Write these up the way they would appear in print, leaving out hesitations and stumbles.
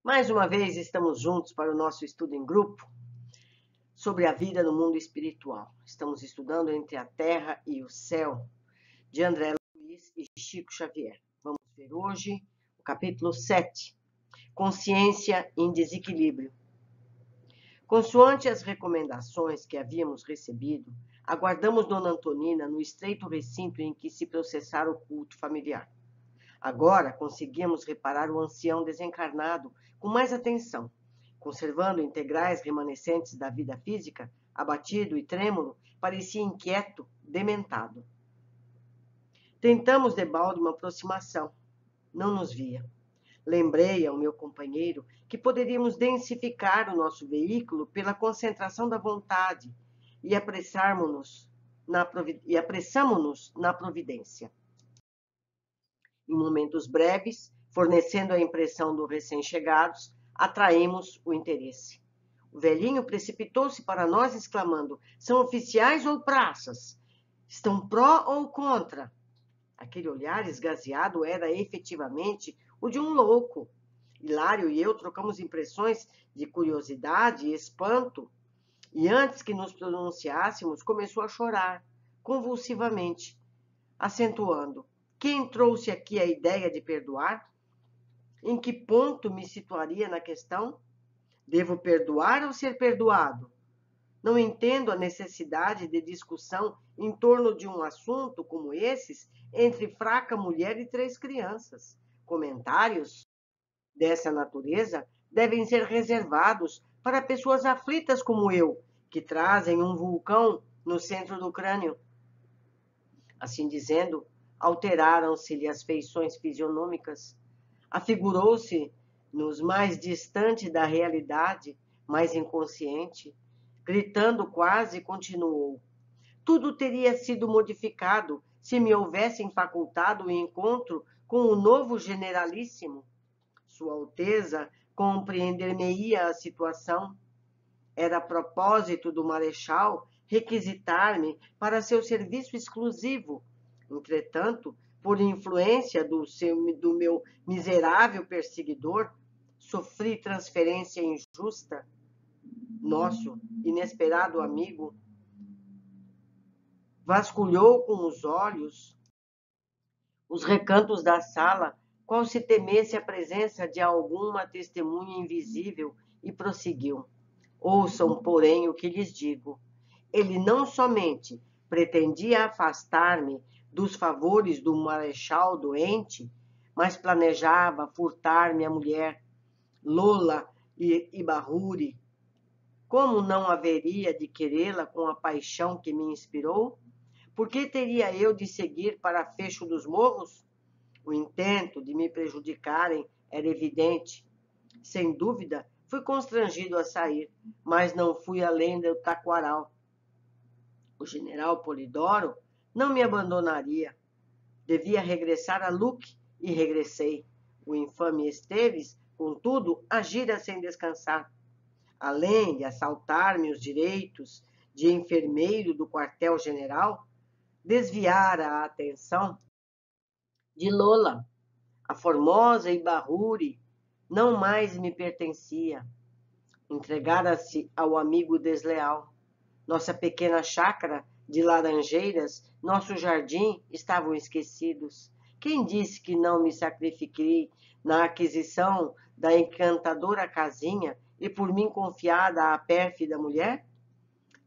Mais uma vez estamos juntos para o nosso estudo em grupo sobre a vida no mundo espiritual. Estamos estudando Entre a Terra e o Céu, de André Luiz e Chico Xavier. Vamos ver hoje o capítulo 7, Consciência em Desequilíbrio. Consoante as recomendações que havíamos recebido, aguardamos Dona Antonina no estreito recinto em que se processara o culto familiar. Agora conseguíamos reparar o ancião desencarnado com mais atenção, conservando integrais remanescentes da vida física, abatido e trêmulo, parecia inquieto, dementado. Tentamos debalde uma aproximação. Não nos via. Lembrei ao meu companheiro que poderíamos densificar o nosso veículo pela concentração da vontade e apressamo-nos na providência. Em momentos breves, fornecendo a impressão dos recém-chegados, atraímos o interesse. O velhinho precipitou-se para nós, exclamando: "São oficiais ou praças? Estão pró ou contra?" Aquele olhar esgazeado era efetivamente o de um louco. Hilário e eu trocamos impressões de curiosidade e espanto, e antes que nos pronunciássemos, começou a chorar, convulsivamente, acentuando: "Quem trouxe aqui a ideia de perdoar? Em que ponto me situaria na questão? Devo perdoar ou ser perdoado? Não entendo a necessidade de discussão em torno de um assunto como esses entre fraca mulher e 3 crianças. Comentários dessa natureza devem ser reservados para pessoas aflitas como eu, que trazem um vulcão no centro do crânio." Assim dizendo, alteraram-se-lhe as feições fisionômicas. Afigurou-se nos mais distante da realidade, mais inconsciente. Gritando quase, continuou: "Tudo teria sido modificado se me houvessem facultado o encontro com o novo generalíssimo. Sua Alteza compreender-me-ia a situação. Era propósito do marechal requisitar-me para seu serviço exclusivo. Entretanto, por influência do meu miserável perseguidor, sofri transferência injusta. Nosso inesperado amigo vasculhou com os olhos os recantos da sala, qual se temesse a presença de alguma testemunha invisível, e prosseguiu: "Ouçam, porém, o que lhes digo. Ele não somente pretendia afastar-me dos favores do marechal doente, mas planejava furtar-me a mulher, Lola Ibahuri. Como não haveria de querê-la com a paixão que me inspirou? Por que teria eu de seguir para Fecho dos Morros? O intento de me prejudicarem era evidente. Sem dúvida, fui constrangido a sair, mas não fui além do taquaral. O general Polidoro não me abandonaria. Devia regressar a Luque, e regressei. O infame Esteves, contudo, agira sem descansar. Além de assaltar-me os direitos de enfermeiro do quartel-general, desviara a atenção de Lola. A formosa Ibahuri não mais me pertencia. Entregara-se ao amigo desleal. Nossa pequena chácara de laranjeiras, nosso jardim estavam esquecidos. Quem disse que não me sacrifiquei na aquisição da encantadora casinha e por mim confiada à pérfida mulher?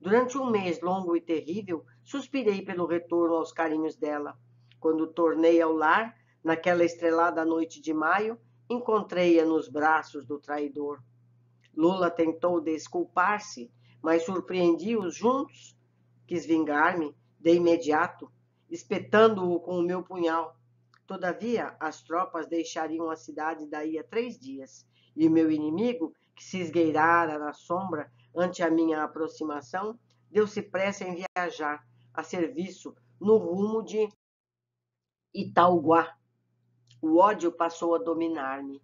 Durante um mês longo e terrível, suspirei pelo retorno aos carinhos dela. Quando tornei ao lar, naquela estrelada noite de maio, encontrei-a nos braços do traidor. Lula tentou desculpar-se, mas surpreendi-os juntos. Quis vingar-me de imediato, espetando-o com o meu punhal. Todavia, as tropas deixariam a cidade daí a 3 dias, e o meu inimigo, que se esgueirara na sombra ante a minha aproximação, deu-se pressa em viajar a serviço no rumo de Itaúguá. O ódio passou a dominar-me,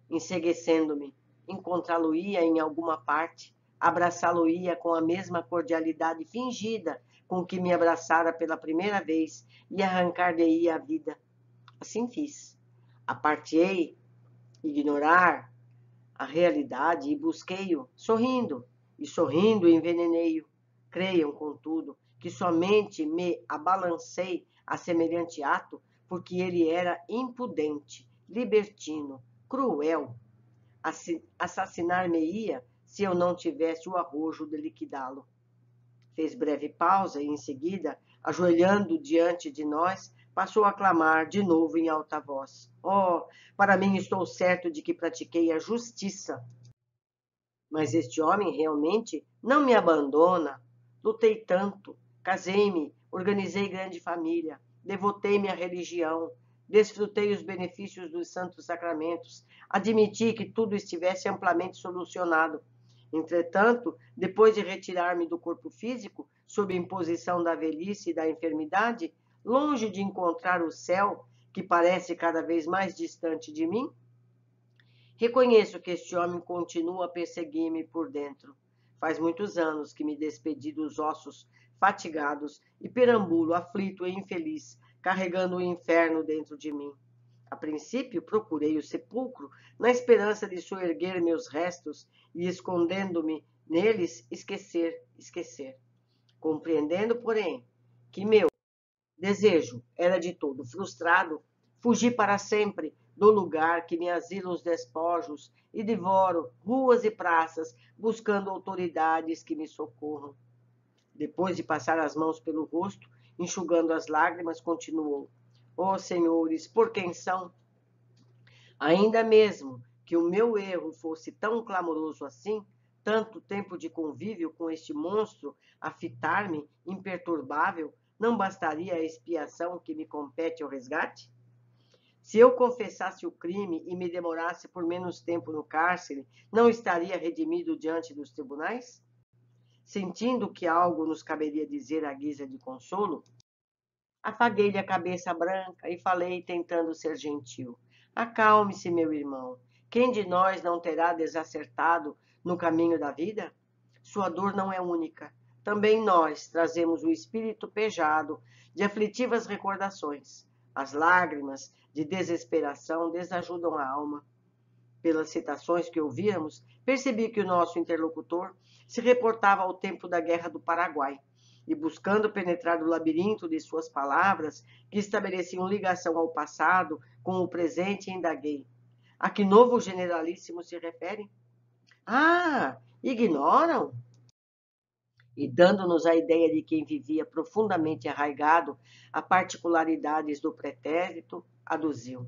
enceguecendo-me. Encontrá-lo-ia em alguma parte, abraçá-lo-ia com a mesma cordialidade fingida com que me abraçara pela primeira vez e arrancar-lhe-ia a vida. Assim fiz. Apartei ignorar a realidade e busquei-o, sorrindo, e sorrindo envenenei-o. Creiam, contudo, que somente me abalancei a semelhante ato porque ele era impudente, libertino, cruel. Assassinar-me-ia se eu não tivesse o arrojo de liquidá-lo. Fez breve pausa e, em seguida, ajoelhando diante de nós, passou a clamar de novo em alta voz: Oh, para mim estou certo de que pratiquei a justiça. Mas este homem realmente não me abandona. Lutei tanto, casei-me, organizei grande família, devotei-me à religião, desfrutei os benefícios dos santos sacramentos, admiti que tudo estivesse amplamente solucionado. Entretanto, depois de retirar-me do corpo físico, sob a imposição da velhice e da enfermidade, longe de encontrar o céu, que parece cada vez mais distante de mim, reconheço que este homem continua a perseguir-me por dentro. Faz muitos anos que me despedi dos ossos fatigados e perambulo aflito e infeliz, carregando o inferno dentro de mim. A princípio, procurei o sepulcro, na esperança de soerguer meus restos e, escondendo-me neles, esquecer. Compreendendo, porém, que meu desejo era de todo frustrado, fugi para sempre do lugar que me asila os despojos e devoro ruas e praças, buscando autoridades que me socorram. Depois de passar as mãos pelo rosto, enxugando as lágrimas, continuou: Ó senhores, por quem são? Ainda mesmo que o meu erro fosse tão clamoroso assim, tanto tempo de convívio com este monstro a fitar-me imperturbável, não bastaria a expiação que me compete ao resgate? Se eu confessasse o crime e me demorasse por menos tempo no cárcere, não estaria redimido diante dos tribunais? Sentindo que algo nos caberia dizer à guisa de consolo, afaguei-lhe a cabeça branca e falei, tentando ser gentil: Acalme-se, meu irmão. Quem de nós não terá desacertado no caminho da vida? Sua dor não é única. Também nós trazemos o espírito pejado de aflitivas recordações. As lágrimas de desesperação desajudam a alma. Pelas citações que ouvíamos, percebi que o nosso interlocutor se reportava ao tempo da Guerra do Paraguai, e buscando penetrar o labirinto de suas palavras, que estabeleciam ligação ao passado com o presente, indaguei: A que novo generalíssimo se refere? Ah, ignoram? E dando-nos a ideia de quem vivia profundamente arraigado a particularidades do pretérito, aduziu: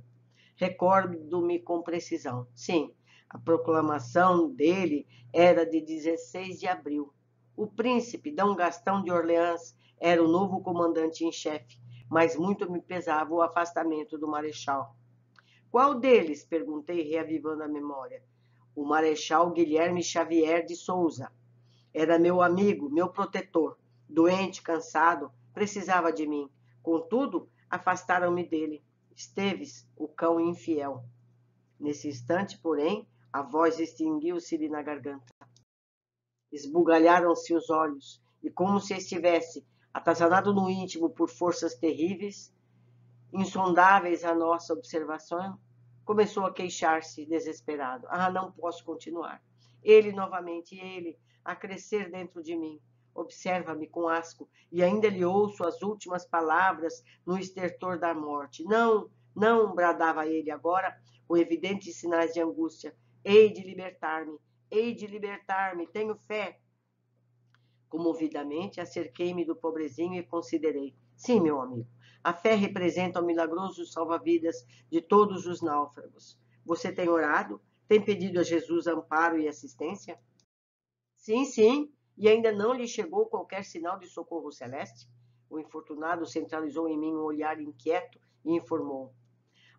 Recordo-me com precisão. Sim, a proclamação dele era de 16 de abril. O príncipe D. Gastão de Orleans era o novo comandante em chefe, mas muito me pesava o afastamento do marechal. Qual deles? Perguntei, reavivando a memória. O marechal Guilherme Xavier de Souza. Era meu amigo, meu protetor. Doente, cansado, precisava de mim. Contudo, afastaram-me dele. Esteves, o cão infiel. Nesse instante, porém, a voz extinguiu-se-lhe na garganta. Esbugalharam-se os olhos, e como se estivesse atazanado no íntimo por forças terríveis, insondáveis à nossa observação, começou a queixar-se desesperado. Ah, não posso continuar. Ele novamente, ele, a crescer dentro de mim. Observa-me com asco, e ainda lhe ouço as últimas palavras no estertor da morte. Não, não, bradava ele agora, com evidentes sinais de angústia. Hei de libertar-me, tenho fé. Comovidamente, acerquei-me do pobrezinho e considerei. Sim, meu amigo, a fé representa o milagroso salva-vidas de todos os náufragos. Você tem orado? Tem pedido a Jesus amparo e assistência? Sim, sim, e ainda não lhe chegou qualquer sinal de socorro celeste? O infortunado centralizou em mim um olhar inquieto e informou.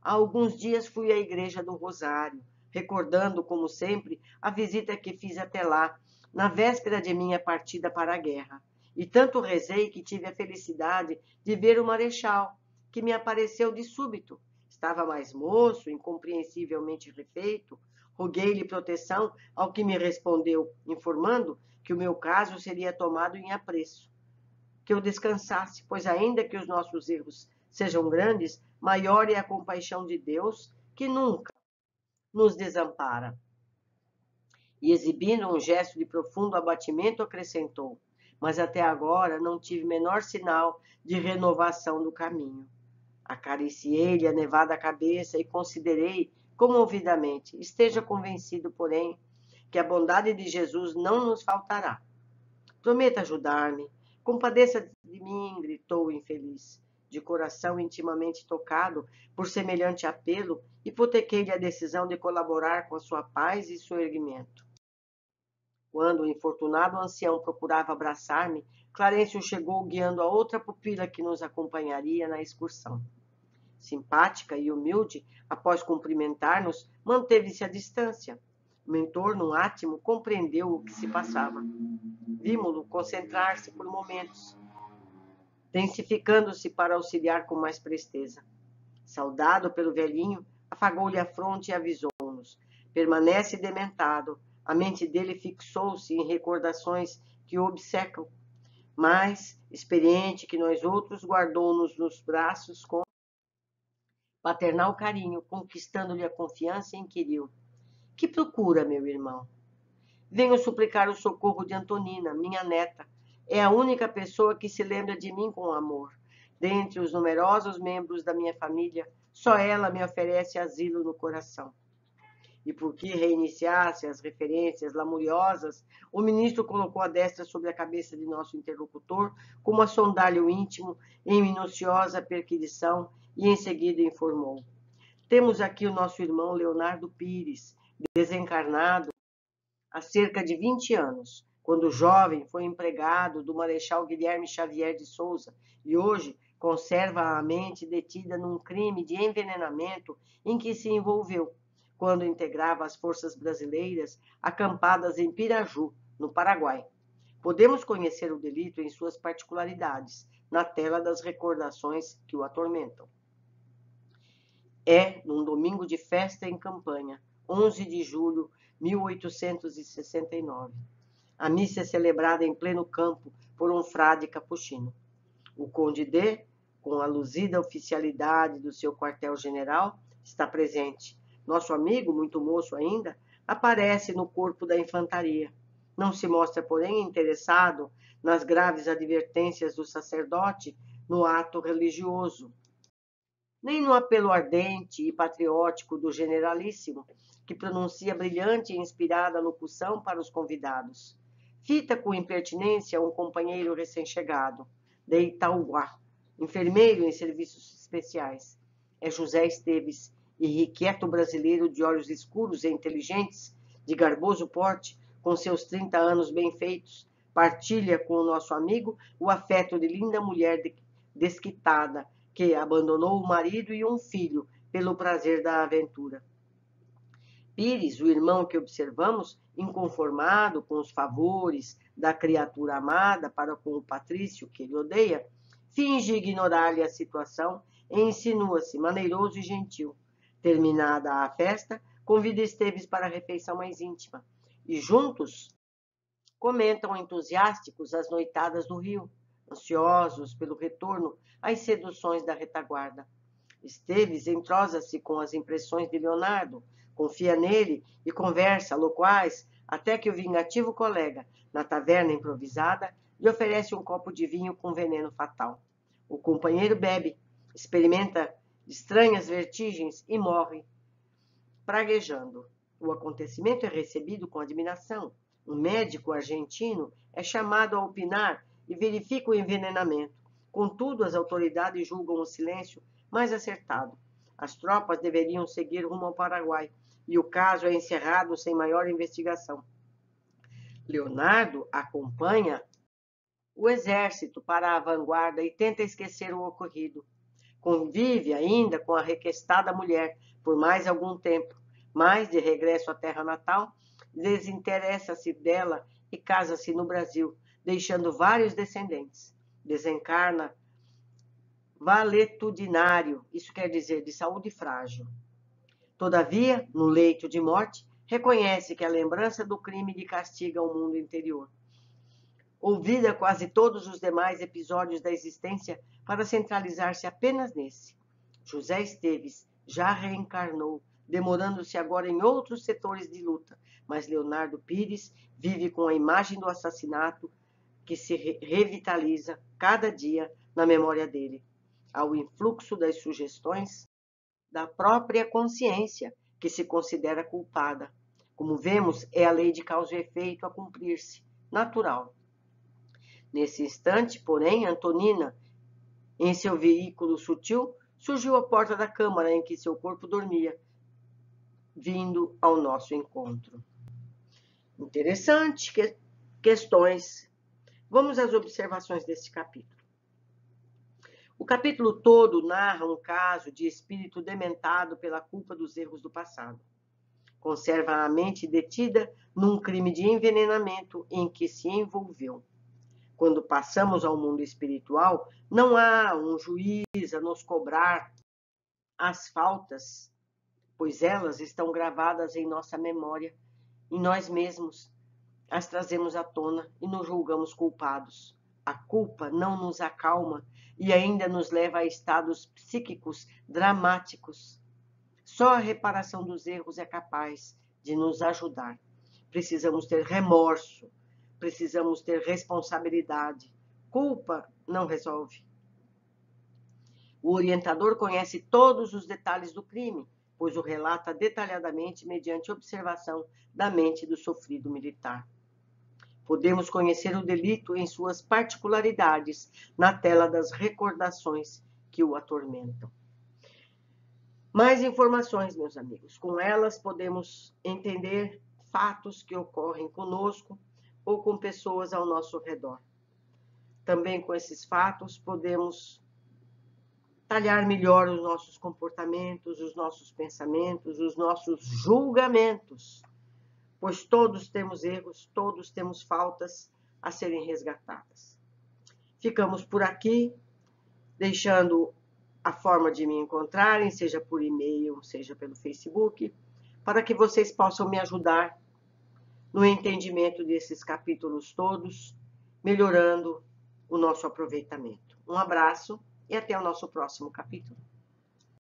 Há alguns dias fui à igreja do Rosário, recordando, como sempre, a visita que fiz até lá, na véspera de minha partida para a guerra. E tanto rezei que tive a felicidade de ver o marechal, que me apareceu de súbito. Estava mais moço, incompreensivelmente refeito. Roguei-lhe proteção, ao que me respondeu, informando que o meu caso seria tomado em apreço. Que eu descansasse, pois ainda que os nossos erros sejam grandes, maior é a compaixão de Deus, que nunca nos desampara. E exibindo um gesto de profundo abatimento, acrescentou: mas até agora não tive menor sinal de renovação do caminho. Acariciei-lhe a nevada cabeça e considerei comovidamente: esteja convencido, porém, que a bondade de Jesus não nos faltará. Prometa ajudar-me. Compadeça de mim, gritou o infeliz. De coração intimamente tocado por semelhante apelo, hipotequei-lhe a decisão de colaborar com a sua paz e seu erguimento. Quando o infortunado ancião procurava abraçar-me, Clarencio chegou guiando a outra pupila que nos acompanharia na excursão. Simpática e humilde, após cumprimentar-nos, manteve-se à distância. O mentor, num átimo, compreendeu o que se passava. Vimo-lo concentrar-se por momentos, densificando-se para auxiliar com mais presteza. Saudado pelo velhinho, afagou-lhe a fronte e avisou-nos: permanece dementado. A mente dele fixou-se em recordações que o obcecam, mas, experiente que nós outros, guardou-nos nos braços com paternal carinho, conquistando-lhe a confiança, e inquiriu: que procura, meu irmão? Venho suplicar o socorro de Antonina, minha neta. É a única pessoa que se lembra de mim com amor. Dentre os numerosos membros da minha família, só ela me oferece asilo no coração. E por que reiniciasse as referências lamuriosas, o ministro colocou a destra sobre a cabeça de nosso interlocutor, como a sondar-lhe o íntimo, em minuciosa perquisição, e em seguida informou: temos aqui o nosso irmão Leonardo Pires, desencarnado há cerca de 20 anos, quando jovem foi empregado do Marechal Guilherme Xavier de Souza e hoje conserva a mente detida num crime de envenenamento em que se envolveu, quando integrava as forças brasileiras acampadas em Piraju, no Paraguai. Podemos conhecer o delito em suas particularidades, na tela das recordações que o atormentam. É num domingo de festa em campanha, 11 de julho 1869. A missa é celebrada em pleno campo por um frade capuchino. O conde D, com a luzida oficialidade do seu quartel-general, está presente. Nosso amigo, muito moço ainda, aparece no corpo da infantaria. Não se mostra, porém, interessado nas graves advertências do sacerdote no ato religioso, nem no apelo ardente e patriótico do generalíssimo, que pronuncia brilhante e inspirada locução para os convidados. Fita com impertinência um companheiro recém-chegado, de Itauguá, enfermeiro em serviços especiais. É José Esteves, irrequieto brasileiro de olhos escuros e inteligentes, de garboso porte, com seus 30 anos bem feitos, partilha com o nosso amigo o afeto de linda mulher desquitada, que abandonou o marido e um filho pelo prazer da aventura. Pires, o irmão que observamos, inconformado com os favores da criatura amada para com o patrício que ele odeia, finge ignorar-lhe a situação e insinua-se maneiroso e gentil. Terminada a festa, convida Esteves para a refeição mais íntima e juntos comentam entusiásticos as noitadas do Rio, ansiosos pelo retorno às seduções da retaguarda. Esteves entrosa-se com as impressões de Leonardo, confia nele e conversa loquaz até que o vingativo colega, na taverna improvisada, lhe oferece um copo de vinho com veneno fatal. O companheiro bebe, experimenta estranhas vertigens e morre, praguejando. O acontecimento é recebido com admiração. Um médico argentino é chamado a opinar e verifica o envenenamento. Contudo, as autoridades julgam o silêncio mais acertado. As tropas deveriam seguir rumo ao Paraguai e o caso é encerrado sem maior investigação. Leonardo acompanha o exército para a vanguarda e tenta esquecer o ocorrido. Convive ainda com a requestada mulher por mais algum tempo, mas, de regresso à terra natal, desinteressa-se dela e casa-se no Brasil, deixando vários descendentes. Desencarna valetudinário, isso quer dizer de saúde frágil. Todavia, no leito de morte, reconhece que a lembrança do crime lhe castiga o mundo interior. Ouvida quase todos os demais episódios da existência para centralizar-se apenas nesse. José Esteves já reencarnou demorando-se agora em outros setores de luta, mas Leonardo Pires vive com a imagem do assassinato que se revitaliza cada dia na memória dele, ao influxo das sugestões da própria consciência, que se considera culpada. Como vemos, é a lei de causa e efeito a cumprir-se, natural. Nesse instante, porém, Antonina, em seu veículo sutil, surgiu à porta da câmara em que seu corpo dormia, vindo ao nosso encontro. Interessante, questões. Vamos às observações deste capítulo. O capítulo todo narra um caso de espírito dementado pela culpa dos erros do passado. Conserva a mente detida num crime de envenenamento em que se envolveu. Quando passamos ao mundo espiritual, não há um juiz a nos cobrar as faltas, pois elas estão gravadas em nossa memória, em nós mesmos. As trazemos à tona e nos julgamos culpados. A culpa não nos acalma e ainda nos leva a estados psíquicos dramáticos. Só a reparação dos erros é capaz de nos ajudar. Precisamos ter remorso, precisamos ter responsabilidade. Culpa não resolve. O orientador conhece todos os detalhes do crime, pois o relata detalhadamente mediante observação da mente do sofrido militar. Podemos conhecer o delito em suas particularidades na tela das recordações que o atormentam. Mais informações, meus amigos. Com elas podemos entender fatos que ocorrem conosco ou com pessoas ao nosso redor. Também com esses fatos podemos talhar melhor os nossos comportamentos, os nossos pensamentos, os nossos julgamentos, pois todos temos erros, todos temos faltas a serem resgatadas. Ficamos por aqui, deixando a forma de me encontrarem, seja por e-mail, seja pelo Facebook, para que vocês possam me ajudar no entendimento desses capítulos todos, melhorando o nosso aproveitamento. Um abraço e até o nosso próximo capítulo.